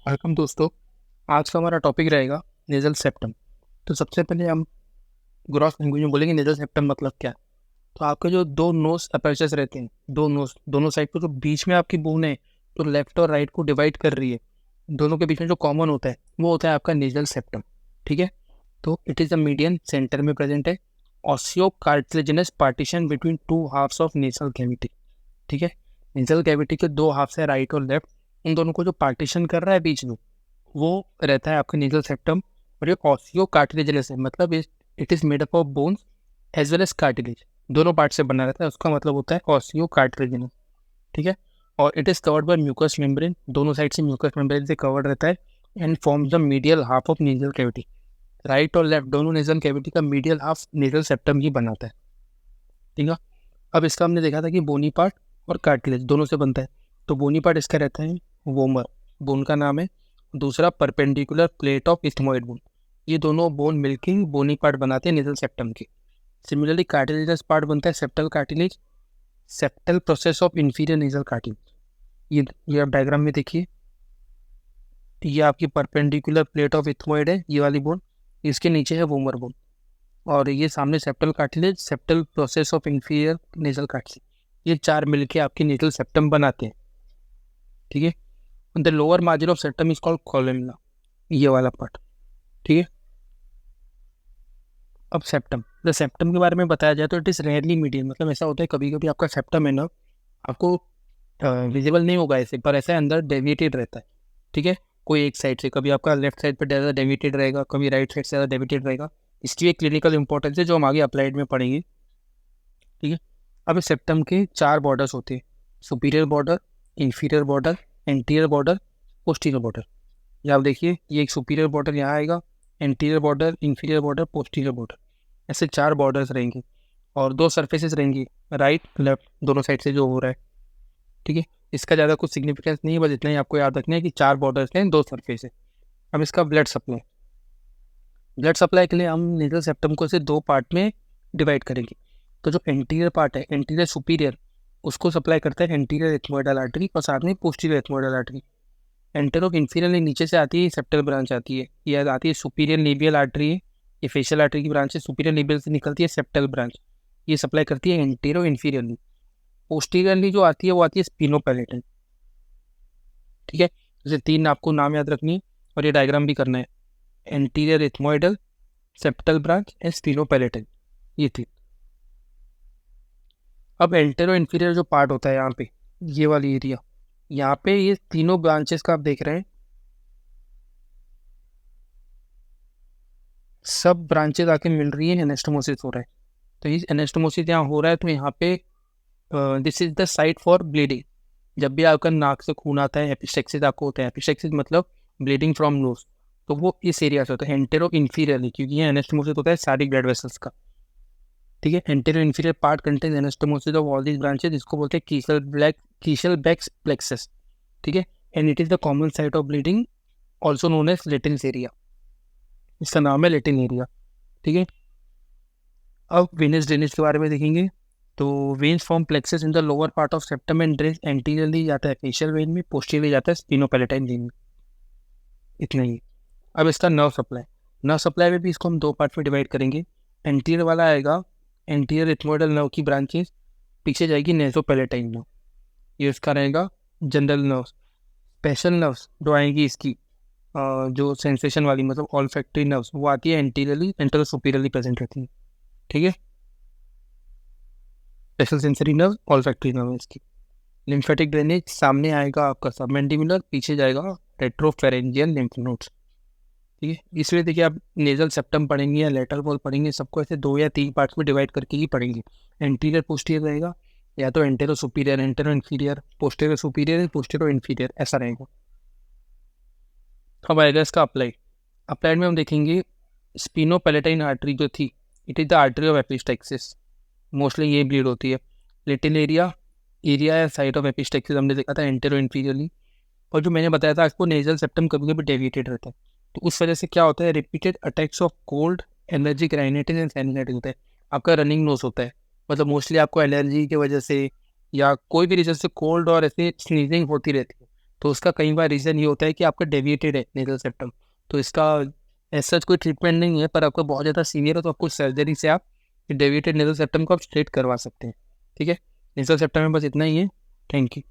Welcome दोस्तों। आज का हमारा टॉपिक रहेगा नेजल सेप्टम। तो सबसे पहले हम ग्रॉस लैंग्वेज में बोलेंगे नेजल सेप्टम मतलब क्या है। तो आपके जो दो नोज अपर्चर्स रहते हैं, दो नोज दोनों साइड पे, जो बीच में आपकी बोन है तो लेफ्ट और राइट को डिवाइड कर रही है, दोनों के बीच में जो कॉमन होता है वो होता है आपका नेजल सेप्टम। ठीक है। तो it is the median centre में प्रेजेंट है। Osseo cartilaginous partition between two halves of nasal cavity. ठीक है। नेजल कैविटी के दो हाफ्स है, राइट और लेफ्ट। उन दोनों को जो पार्टीशन कर रहा है बीच में वो रहता है आपका नेजल सेप्टम। और ये ऑसियो कार्टिलेजिनस है, मतलब it is made up of bones as well as cartilage, दोनों पार्ट से बना रहता है। उसका मतलब होता है ऑसियो कार्टिलेजिनस। ठीक है। और it is covered by mucous membrane, दोनों साइड से म्यूकस मेम्ब्रेन से कवर्ड रहता है। And forms the medial half of nasal cavity. Right और लेफ्ट दोनों नेजल कैविटी का मीडियल हाफ नेजल सेप्टम ही बनाता है। ठीक है। अब इसका हमने देखा था कि बोनी पार्ट और कार्टिलेज दोनों से बनता है। तो बोनी पार्ट इसका रहता है वोमर, बोन का नाम है। दूसरा परपेंडिकुलर प्लेट ऑफ इस्थमोइड बोन। ये दोनों बोन मिलकर बोनी पार्ट बनाते हैं नेजल सेप्टम के। सिमिलरली कार्टिलेजस पार्ट बनता है septal cartilage, septal process of inferior nasal cartilage. ये आप डायग्राम में देखिए, ये आपकी परपेंडिकुलर प्लेट ऑफ इथमोइड है, ये वाली बोन। इसके नीचे है वोमर बोन। और ये सामने septal cartilage, septal process of inferior nasal cartilage. ये चार मिलके आपके नेजल सेप्टम बनाते हैं। ठीक है। The lower margin of septum is called columna, ये वाला पार्ट। ठीक है। अब सेप्टम, द सेप्टम के बारे में बताया जाए तो इट इज रेयरली मीडियन, मतलब ऐसा होता है कभी कभी आपका सेप्टम है ना, आपको विजिबल नहीं होगा ऐसे, पर ऐसा अंदर डेविएटेड रहता है। ठीक है। कोई एक साइड से, कभी आपका लेफ्ट साइड पर ज़्यादा डेविएटेड रहेगा, कभी राइट साइड से ज़्यादा डेविएटेड रहेगा। इसकी एक क्लिनिकल इंपॉर्टेंस है जो हम आगे अप्लाइड में पढ़ेंगे। ठीक है। अब सेप्टम के चार बॉर्डर्स होते हैं, superior border, inferior border, anterior border, posterior border. ये आप देखिए, ये एक सुपीरियर बॉर्डर यहाँ आएगा, anterior border, inferior border, posterior border, ऐसे चार बॉर्डर्स रहेंगे। और दो सरफेसेस रहेंगी, राइट लेफ्ट दोनों साइड से जो हो रहा है। ठीक है। इसका ज़्यादा कुछ सिग्निफिकेंस नहीं है, बस इतना ही आपको याद रखना है कि चार बॉर्डर्स हैं, दो सरफेस है। अब इसका ब्लड सप्लाई, ब्लड सप्लाई के लिए हम नेजल सेप्टम को से दो पार्ट में डिवाइड करेंगे। तो जो एंटीरियर पार्ट है, एंटीरियर सुपीरियर, उसको सप्लाई करता है एंटीरियर एथमोइडल आर्टरी और साथ में posterior ethmoidal artery. Antero inferior नीचे से आती है, सेप्टल ब्रांच आती है, ये आती है सुपीरियर लेबियल आर्टरी है, ये फेशियल आर्टरी की ब्रांच है। सुपीरियर लेबियल से निकलती है सेप्टल ब्रांच, ये सप्लाई करती है एंटेरो इंफीरियरली। पोस्टीरियरली जो आती है वो आती है स्पिनोपैलेटल। ठीक है। जैसे तीन आपको नाम याद रखनी है और ये डायग्राम भी करना है, anterior ethmoidal, septal branch and sphenopalatine, ये थी। अब एंटेरो इंफीरियर जो पार्ट होता है यहाँ पे, ये वाली एरिया, यहाँ पे ये तीनों ब्रांचेस का आप देख रहे हैं, सब ब्रांचेस आके मिल रही है, एनास्टोमोसिस हो रहा है। तो इस एनास्टोमोसिस यहाँ हो रहा है, तो यहाँ पे this is the site for bleeding. जब भी आपका नाक से खून आता है, एपिस्टेक्सिस आपको होता है, एपिस्टेक्सिस मतलब ब्लीडिंग फ्रॉम नोज, तो वो इस एरिया से होता है एंटेरो इंफीरियरली, क्योंकि ये एनास्टोमोसिस होता है सारी ब्लड वेसल्स का। ठीक है। Antero inferior part contains anastomosis of all these branches, इसको बोलते हैं कीशल बेक्स प्लेक्सस। ठीक है। And it is the common site of bleeding, also known as Little's area, इसका नाम है लेटिन एरिया। ठीक है। अब वेनस ड्रेनेज के बारे में देखेंगे। तो veins form plexus in the lower part of septum and drain anteriorly जाता है फेशियल वेन में, पोस्टीरियरली जाता है स्पिनोपैलेटाइन वेन में। इतना ही। अब इसका नर्व सप्लाई, नर्व सप्लाई में भी इसको हम दो पार्ट में डिवाइड करेंगे। एंटीरियर वाला आएगा एंटीरियर इथमोइडल नर्व की ब्रांचेस, पीछे जाएगी नेसोपैलेटाइन नर्व, ये इसका रहेगा जनरल नर्व। स्पेशल नर्व्स जो आएंगी इसकी जो सेंसेशन वाली, मतलब ऑल्फैक्टरी नर्व्स, वो आती है एंटीरियरली, एंटेरो सुपीरियरली प्रेजेंट रहती है। ठीक है। Special sensory nerve, olfactory nerve है इसकी। लिम्फेटिक ड्रेनेज, सामने आएगा आपका सबमेंडिबुलर, पीछे जाएगा रेट्रोफेरेंजियल लिम्फ नोड्स। ठीक है। इसलिए देखिए, आप नेजल सेप्टम पढ़ेंगे या लेटरल वॉल पढ़ेंगे, सबको ऐसे दो या तीन पार्ट्स में डिवाइड करके ही पढ़ेंगे। एंटीरियर पोस्टीरियर रहेगा, या तो antero superior, antero inferior, posterior superior, posterior inferior, ऐसा रहेगा। अब आएगा इसका अप्लाई। अप्लाइड में हम देखेंगे स्पिनोपैलेटाइन आर्टरी जो थी, it is the artery of epistaxis, mostly ये ब्लीड होती है। लिटिल एरिया, एरिया या साइट ऑफ एपिस्टेक्सिस हमने देखा था एंटेरो इन्फीरियरली। और जो मैंने बताया था आपको, नेजल सेप्टम कभी कभी डेविएटेड रहता है, तो उस वजह से क्या होता है, repeated attacks of cold, allergic rhinitis and sinusitis होता है। आपका रनिंग नोज होता है, मतलब मोस्टली आपको एलर्जी की वजह से या कोई भी रीजन से कोल्ड और ऐसे स्नीजिंग होती रहती है, तो उसका कई बार रीज़न ये होता है कि आपका डेविएटेड है नेजल सेप्टम। तो इसका ऐसा कोई ट्रीटमेंट नहीं है, पर आपको बहुत ज़्यादा सीवियर हो तो आपको सर्जरी से आप डेविएटेड नेजल सेप्टम को आप स्ट्रेट करवा सकते हैं। ठीक है, नेजल सेप्टम में बस इतना ही है। Thank you.